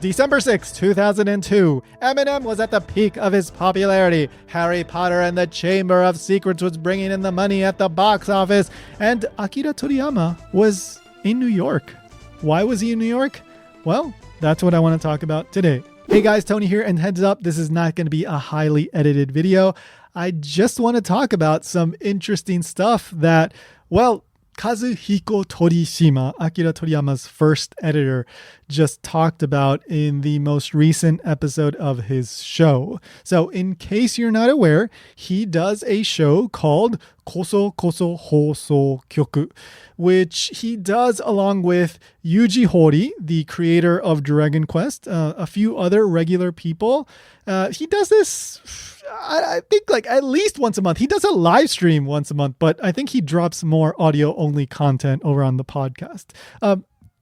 December 6, 2002, Eminem was at the peak of his popularity. Harry Potter and the Chamber of Secrets was bringing in the money at the box office, and Akira Toriyama was in New York. Why was he in New York? Well, that's what I want to talk about today. Hey guys, Tony here, and heads up, this is not going to be a highly edited video. I just want to talk about some interesting stuff that, well, Kazuhiko Torishima, Akira Toriyama's first editor, just talked about in the most recent episode of his show. So in case you're not aware, he does a show called KosoKoso Hōsōkyoku, which he does along with Yuji Horii, the creator of Dragon Quest, a few other regular people. He does this, I think, like at least once a month. He does a live stream once a month, but I think he drops more audio only content over on the podcast.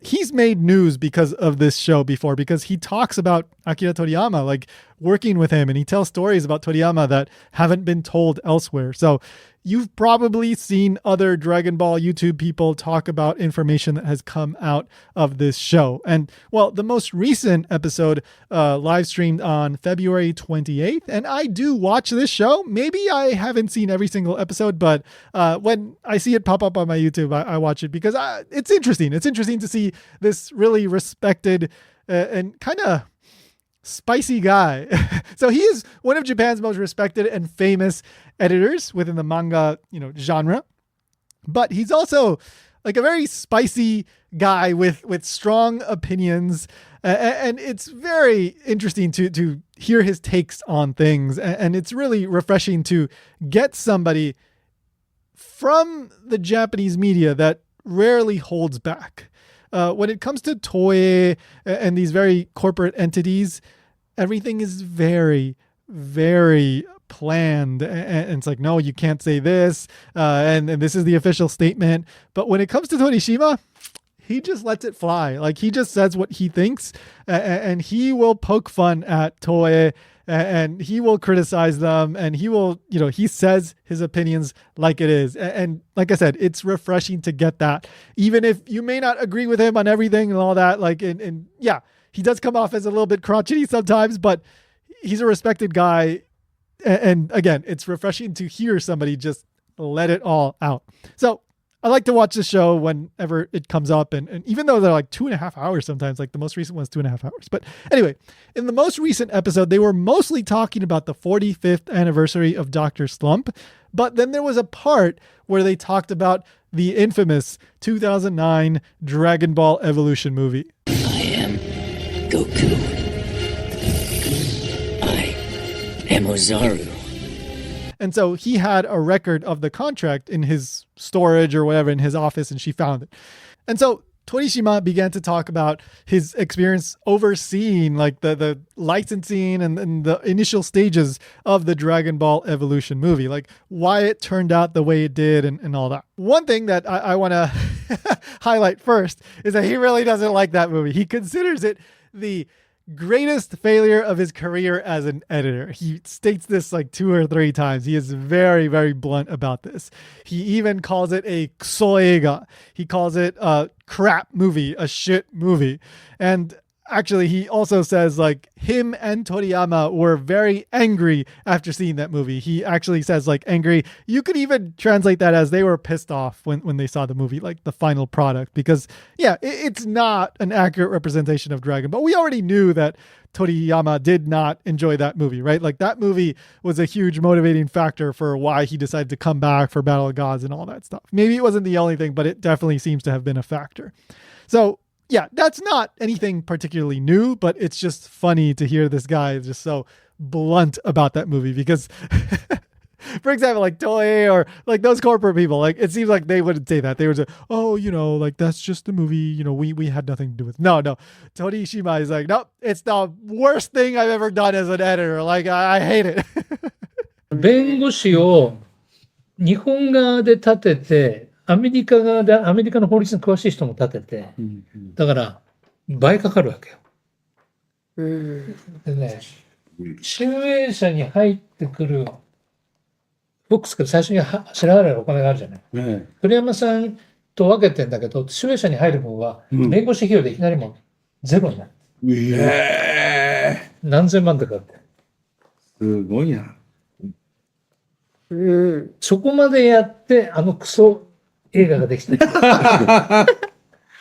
He's made news because of this show before, because he talks about Akira Toriyama, like working with him, and he tells stories about Toriyama that haven't been told elsewhere. So you've probably seen other Dragon Ball YouTube people talk about information that has come out of this show. And well, the most recent episode live streamed on February 28th. And I do watch this show. Maybe I haven't seen every single episode, but when I see it pop up on my YouTube, I watch it because it's interesting. It's interesting to see this really respected and kind of spicy guy. So he is one of Japan's most respected and famous editors within the manga, genre. But he's also like a very spicy guy with strong opinions. And it's very interesting to hear his takes on things. And it's really refreshing to get somebody from the Japanese media that rarely holds back. When it comes to Toei and these very corporate entities, everything is very, very planned. And it's like, no, you can't say this. And this is the official statement. But when it comes to Torishima, he just lets it fly. Like he just says what he thinks, and he will poke fun at Toei, and he will criticize them, and he will, he says his opinions like it is. And like I said, it's refreshing to get that, even if you may not agree with him on everything and all that. Like, and yeah, he does come off as a little bit crotchety sometimes, but he's a respected guy. And again, it's refreshing to hear somebody just let it all out. So I like to watch the show whenever it comes up. And even though they're like 2.5 hours sometimes, like the most recent one's 2.5 hours. But anyway, in the most recent episode, they were mostly talking about the 45th anniversary of Dr. Slump. But then there was a part where they talked about the infamous 2009 Dragon Ball Evolution movie. I am Goku. I am Ozaru. And so he had a record of the contract in his storage or whatever in his office, and she found it. And so Torishima began to talk about his experience overseeing like the licensing and the initial stages of the Dragon Ball Evolution movie, like why it turned out the way it did and all that. One thing that I want to highlight first is that he really doesn't like that movie. He considers it the greatest failure of his career as an editor. He states this like 2 or 3 times. He is very, very blunt about this. He even calls it a kusoeiga. He calls it a crap movie, a shit movie. And actually, he also says like him and Toriyama were very angry after seeing that movie. He actually says like angry. You could even translate that as they were pissed off when they saw the movie, like the final product, because yeah, it's not an accurate representation of Dragon Ball. We already knew that Toriyama did not enjoy that movie, right? Like that movie was a huge motivating factor for why he decided to come back for Battle of Gods and all that stuff. Maybe it wasn't the only thing, but it definitely seems to have been a factor. So yeah, that's not anything particularly new, but it's just funny to hear this guy just so blunt about that movie because, for example, like Toei or like those corporate people, like it seems like they wouldn't say that. They would say, oh, like that's just the movie, we had nothing to do with it. No. Torishima is like, nope, it's the worst thing I've ever done as an editor. Like, I hate it. 弁護士を日本側で立てて、アメリカ側で、アメリカの法律に詳しい人も立てて、だから倍かかるわけよ。でね、集英社に入ってくる、ボックスから最初に支払われるお金があるじゃない。鳥山さんと分けてんだけど、集英社に入る分は、弁護士費用でいきなりもうゼロになる。何千万とかって。すごいな。そこまでやって、クソ映画ができた。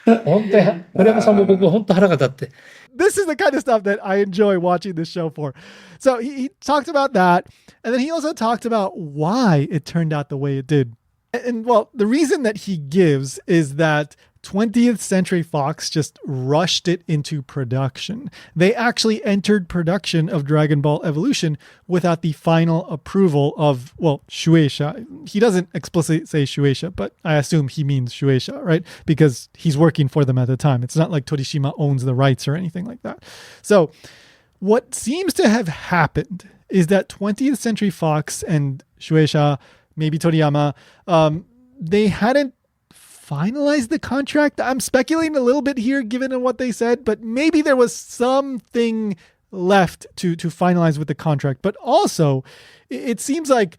本当に、鳥山さんも僕本当腹が立って。This is the kind of stuff that I enjoy watching this show for. So he talked about that. And then he also talked about why it turned out the way it did. And well, the reason that he gives is that 20th Century Fox just rushed it into production. They actually entered production of Dragon Ball Evolution without the final approval of, well, Shueisha. He doesn't explicitly say Shueisha, but I assume he means Shueisha, right? Because he's working for them at the time. It's not like Torishima owns the rights or anything like that. So what seems to have happened is that 20th Century Fox and Shueisha, maybe Toriyama, they hadn't finalized the contract. I'm speculating a little bit here given what they said, but maybe there was something left to finalize with the contract. But also, it seems like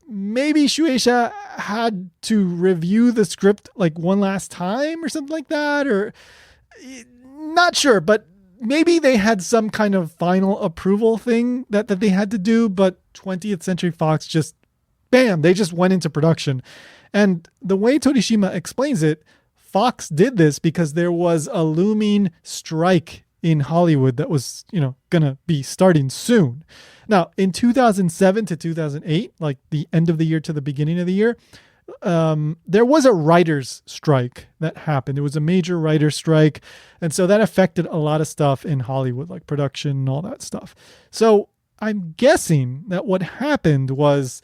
maybe Shueisha had to review the script like one last time or something like that, or not sure, but maybe they had some kind of final approval thing that they had to do, but 20th Century Fox just, bam, they just went into production. And the way Torishima explains it, Fox did this because there was a looming strike in Hollywood that was, gonna be starting soon. Now, in 2007 to 2008, like the end of the year to the beginning of the year, there was a writer's strike that happened. It was a major writer's strike. And so that affected a lot of stuff in Hollywood, like production and all that stuff. So I'm guessing that what happened was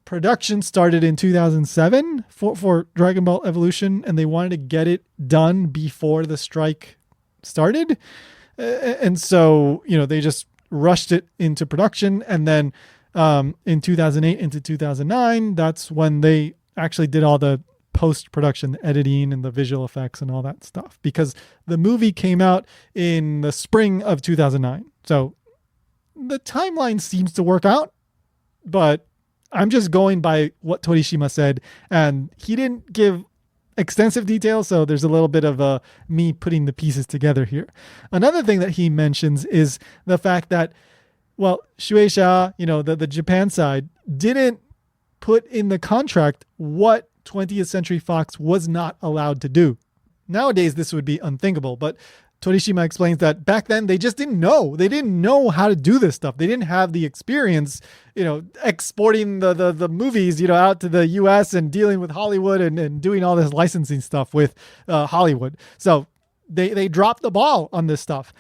production started in 2007 for Dragon Ball Evolution, and they wanted to get it done before the strike started. And so, they just rushed it into production. And then in 2008 into 2009, that's when they actually did all the post-production, the editing and the visual effects and all that stuff, because the movie came out in the spring of 2009. So the timeline seems to work out, but I'm just going by what Torishima said, and he didn't give extensive details, so there's a little bit of me putting the pieces together here. Another thing that he mentions is the fact that, well, Shueisha, the Japan side, didn't put in the contract what 20th Century Fox was not allowed to do. Nowadays, this would be unthinkable, but Torishima explains that back then they just didn't know. They didn't know how to do this stuff. They didn't have the experience, exporting the movies, out to the US and dealing with Hollywood and doing all this licensing stuff with Hollywood. So they dropped the ball on this stuff.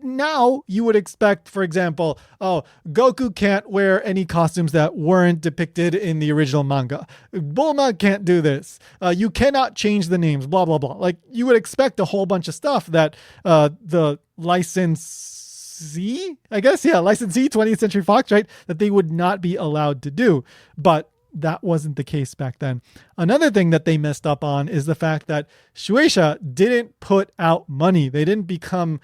Now you would expect, for example, Goku can't wear any costumes that weren't depicted in the original manga. Bulma can't do this. You cannot change the names, blah, blah, blah. Like you would expect a whole bunch of stuff that the licensee, 20th Century Fox, right? That they would not be allowed to do. But that wasn't the case back then. Another thing that they messed up on is the fact that Shueisha didn't put out money. They didn't become,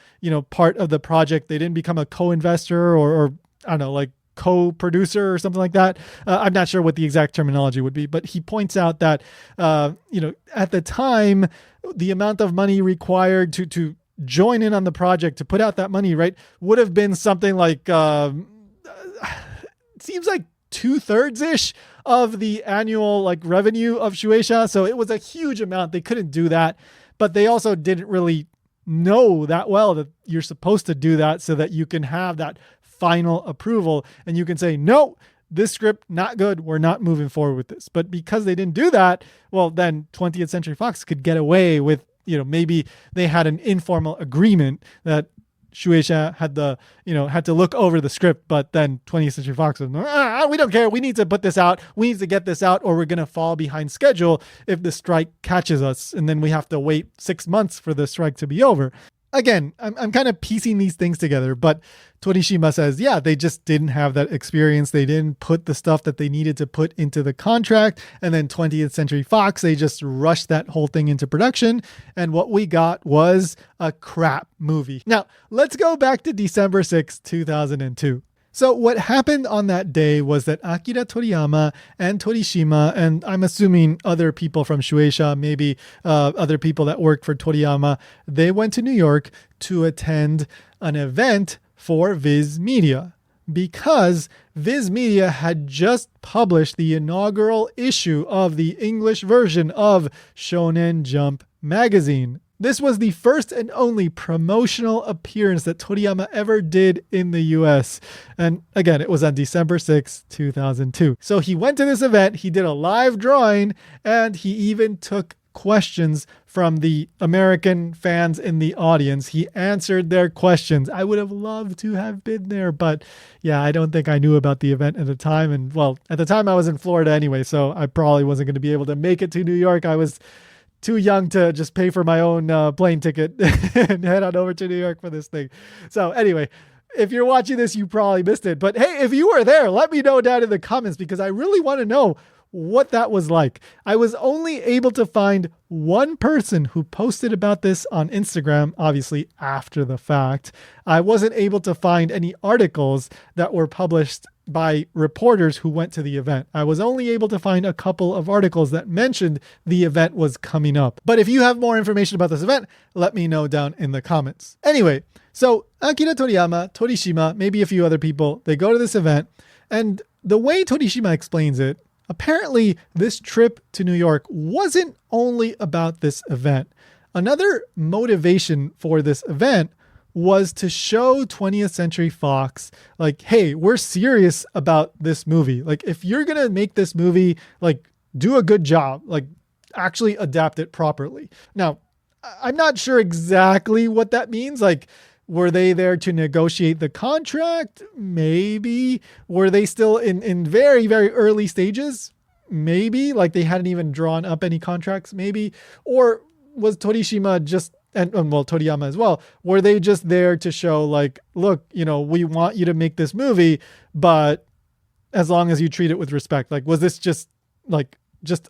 part of the project. They didn't become a co-investor or I don't know, like co-producer or something like that. I'm not sure what the exact terminology would be, but he points out that, at the time, the amount of money required to join in on the project, to put out that money, right, would have been something like, it seems like 2/3-ish of the annual revenue of Shueisha. So it was a huge amount. They couldn't do that, but they also didn't really know that well that you're supposed to do that so that you can have that final approval and you can say, no, this script, not good. We're not moving forward with this. But because they didn't do that, well, then 20th Century Fox could get away with, maybe they had an informal agreement that Shueisha had to look over the script, but then 20th Century Fox was, we don't care. We need to put this out. We need to get this out, or we're going to fall behind schedule if the strike catches us. And then we have to wait 6 months for the strike to be over. Again, I'm kind of piecing these things together, but Torishima says, yeah, they just didn't have that experience. They didn't put the stuff that they needed to put into the contract. And then 20th Century Fox, they just rushed that whole thing into production. And what we got was a crap movie. Now, let's go back to December 6, 2002. So what happened on that day was that Akira Toriyama and Torishima, and I'm assuming other people from Shueisha, maybe other people that worked for Toriyama, they went to New York to attend an event for Viz Media, because Viz Media had just published the inaugural issue of the English version of Shonen Jump magazine. This was the first and only promotional appearance that Toriyama ever did in the US. And again, it was on December 6, 2002. So he went to this event, he did a live drawing, and he even took questions from the American fans in the audience. He answered their questions. I would have loved to have been there, but yeah, I don't think I knew about the event at the time. And well, at the time I was in Florida anyway, so I probably wasn't going to be able to make it to New York. I was too young to just pay for my own plane ticket and head on over to New York for this thing. So anyway, if you're watching this, you probably missed it. But hey, if you were there, let me know down in the comments, because I really want to know what that was like. I was only able to find one person who posted about this on Instagram, obviously after the fact. I wasn't able to find any articles that were published by reporters who went to the event. I was only able to find a couple of articles that mentioned the event was coming up. But if you have more information about this event, let me know down in the comments. Anyway, so Akira Toriyama, Torishima, maybe a few other people, they go to this event, and the way Torishima explains it, apparently this trip to New York wasn't only about this event. Another motivation for this event was to show 20th Century Fox, like, hey, we're serious about this movie. Like, if you're going to make this movie, like, do a good job, like, actually adapt it properly. Now, I'm not sure exactly what that means. Like, were they there to negotiate the contract? Maybe. Were they still in very, very early stages? Maybe. Like, they hadn't even drawn up any contracts? Maybe. Or was Torishima just, and well, Toriyama as well, were they just there to show, like, look, you know, we want you to make this movie, but as long as you treat it with respect? Like, was this just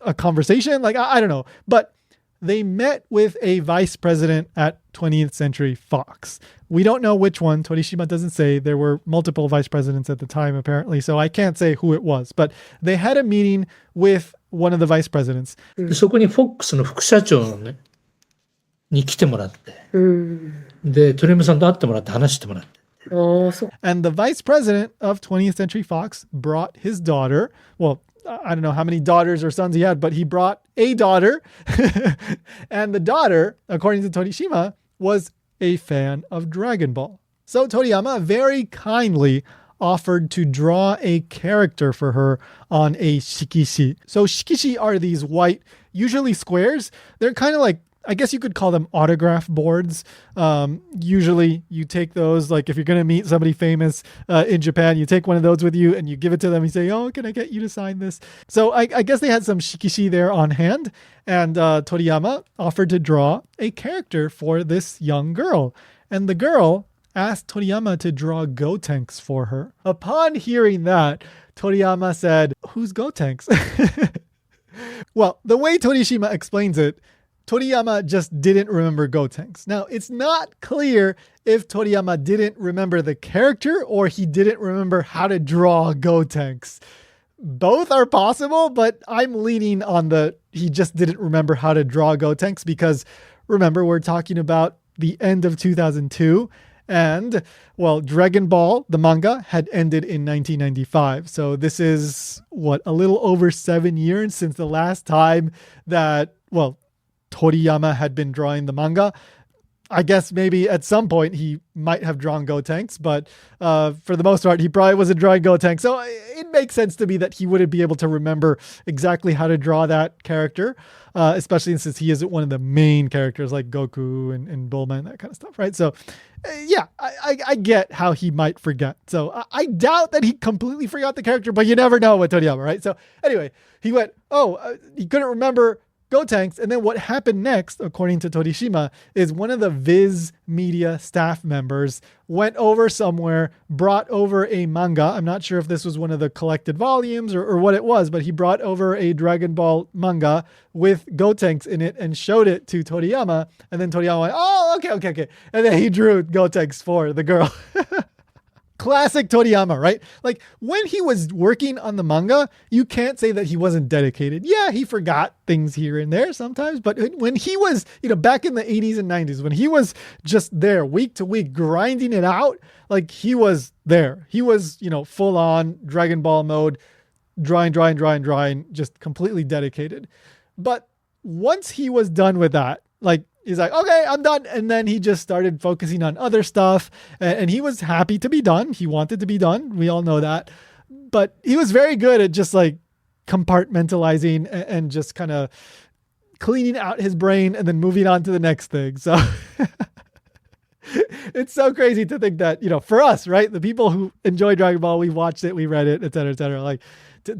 a conversation? Like, I don't know. But they met with a vice president at 20th Century Fox. We don't know which one. Torishima doesn't say. There were multiple vice presidents at the time, apparently, so I can't say who it was. But they had a meeting with one of the vice presidents. でそこに FOX の副社長のね、に来てもらって、で、鳥山さんと会ってもらって話してもらって。And the vice president of 20th Century Fox brought his daughter. Well, I don't know how many daughters or sons he had, but he brought a daughter. And the daughter, according to Torishima, was a fan of Dragon Ball. So Toriyama very kindly offered to draw a character for her on a shikishi. So shikishi are these white, usually squares. They're kind of like, I guess you could call them autograph boards. Usually you take those, like if you're going to meet somebody famous in Japan, you take one of those with you and you give it to them. You say, oh, can I get you to sign this? So I guess they had some shikishi there on hand. And Toriyama offered to draw a character for this young girl. And the girl asked Toriyama to draw Gotenks for her. Upon hearing that, Toriyama said, who's Gotenks? Well, the way Torishima explains it, Toriyama just didn't remember Gotenks. Now, it's not clear if Toriyama didn't remember the character or he didn't remember how to draw Gotenks. Both are possible, but I'm leaning on the he just didn't remember how to draw Gotenks because remember, we're talking about the end of 2002 and, well, Dragon Ball, the manga, had ended in 1995. So this is, a little over 7 years since the last time that, Toriyama had been drawing the manga. I guess maybe at some point he might have drawn Gotenks, but for the most part, he probably wasn't drawing Gotenks. So it makes sense to me that he wouldn't be able to remember exactly how to draw that character, especially since he isn't one of the main characters like Goku and Bulma and that kind of stuff, right? So yeah, I get how he might forget. So I doubt that he completely forgot the character, but you never know with Toriyama, right? So anyway, he went, he couldn't remember Gotenks. And then what happened next, according to Torishima, is one of the Viz Media staff members went over somewhere, brought over a manga. I'm not sure if this was one of the collected volumes or what it was, but he brought over a Dragon Ball manga with Gotenks in it and showed it to Toriyama. And then Toriyama went, oh, okay. And then he drew Gotenks for the girl. Classic Toriyama, right? Like when he was working on the manga, you can't say that he wasn't dedicated. Yeah, he forgot things here and there sometimes, but when he was, back in the 80s and 90s, when he was just there week to week grinding it out, like he was there. He was, full on Dragon Ball mode, drawing, just completely dedicated. But once he was done with that, like he's like, okay, I'm done. And then he just started focusing on other stuff, and he was happy to be done. He wanted to be done. We all know that, but he was very good at just like compartmentalizing and just kind of cleaning out his brain and then moving on to the next thing. So it's so crazy to think that, for us, right? The people who enjoy Dragon Ball, we watched it, we read it, et cetera, like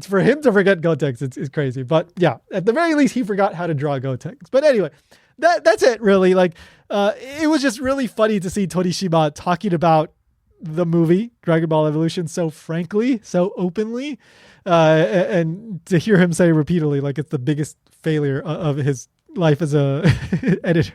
for him to forget Gotenks, it's crazy. But yeah, at the very least, he forgot how to draw Gotenks. But anyway, that's it really. Like, it was just really funny to see Torishima talking about the movie Dragon Ball Evolution so frankly, so openly, and to hear him say repeatedly, like it's the biggest failure of his life as a editor.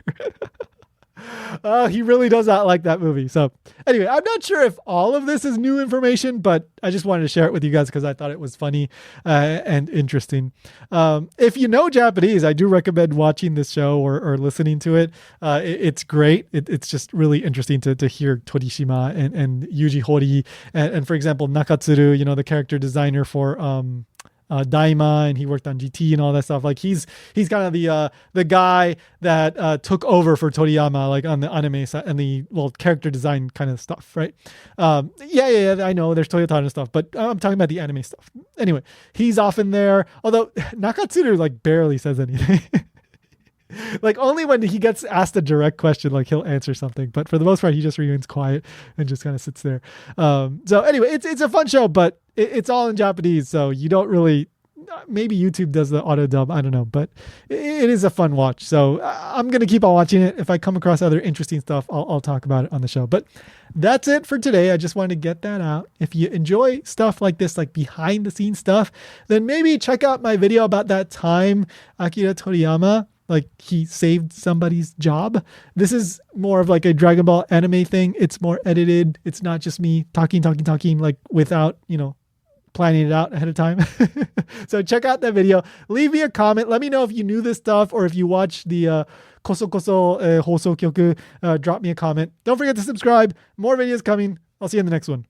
He really does not like that movie. So anyway, I'm not sure if all of this is new information, but I just wanted to share it with you guys because I thought it was funny and interesting. If you know Japanese, I do recommend watching this show or listening to it. It's great. It's just really interesting to hear Torishima and Yuji Horii and for example, Nakatsuru, the character designer for Daima, and he worked on GT and all that stuff. Like he's kind of the guy that took over for Toriyama, like on the anime side and the character design kind of stuff, right? Yeah, I know there's Toyotana stuff, but I'm talking about the anime stuff. Anyway, he's often there, although Nakatsuru like barely says anything. Like only when he gets asked a direct question, like he'll answer something, but for the most part, he just remains quiet and just kind of sits there. So anyway, it's a fun show, but it's all in Japanese. So you don't really, maybe YouTube does the auto dub. I don't know, but it is a fun watch. So I'm going to keep on watching it. If I come across other interesting stuff, I'll talk about it on the show, but that's it for today. I just wanted to get that out. If you enjoy stuff like this, like behind the scenes stuff, then maybe check out my video about that time Akira Toriyama, like he saved somebody's job. This is more of like a Dragon Ball anime thing. It's more edited. It's not just me talking like without, planning it out ahead of time. So check out that video. Leave me a comment. Let me know if you knew this stuff or if you watched the KosoKoso Hōsōkyoku. Drop me a comment. Don't forget to subscribe. More videos coming. I'll see you in the next one.